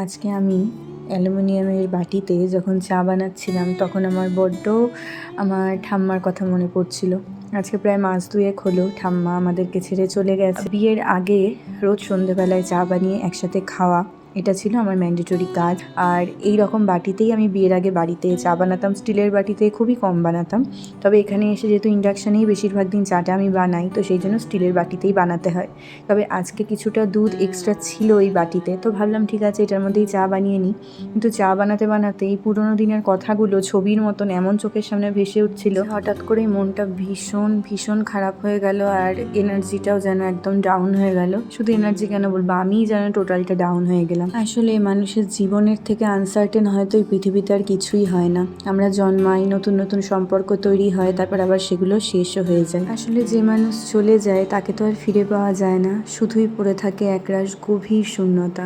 আজকে আমি অ্যালুমিনিয়ামের বাটিতে যখন চা বানাচ্ছিলাম তখন আমার ঠাম্মার কথা মনে পড়ছিল। আজকে প্রায় মাস 2 হলো ঠাম্মা আমাদেরকে ছেড়ে চলে গেছে। বিয়ের আগে রোজ সন্ধেবেলায় চা বানিয়ে একসাথে খাওয়া, এটা ছিল আমার ম্যান্ডেটরি কাজ। আর এই রকম বাটিতেই আমি বিয়ের আগে বাড়িতে চা বানাতাম। স্টিলের বাটিতে খুবই কম বানাতাম, তবে এখানে এসে যেহেতু ইন্ডাকশানেই বেশিরভাগ দিন চাটা আমি বানাই, তো সেই জন্য স্টিলের বাটিতেই বানাতে হয়। তবে আজকে কিছুটা দুধ এক্সট্রা ছিল এই বাটিতে, তো ভাবলাম ঠিক আছে এটার মধ্যেই চা বানিয়ে নিই। কিন্তু চা বানাতে বানাতে এই পুরোনো দিনের কথাগুলো ছবির মতন এমন চোখের সামনে ভেসে উঠছিল, হঠাৎ করেই মনটা ভীষণ ভীষণ খারাপ হয়ে গেল। আর এনার্জিটাও যেন একদম ডাউন হয়ে গেল। শুধু এনার্জি কেন বলবো, আমিই যেন টোটালটা ডাউন হয়ে গেলাম। আসলে মানুষের জীবনের থেকে আনসার্টেন হয়তো এই পৃথিবীতে আর কিছুই হয় না। আমরা জন্মাই, নতুন নতুন সম্পর্ক তৈরি হয়, তারপর আবার সেগুলো শেষও হয়ে যায়। আসলে যে মানুষ চলে যায় তাকে তো আর ফিরে পাওয়া যায় না, শুধুই পড়ে থাকে একরাশ গভীর শূন্যতা।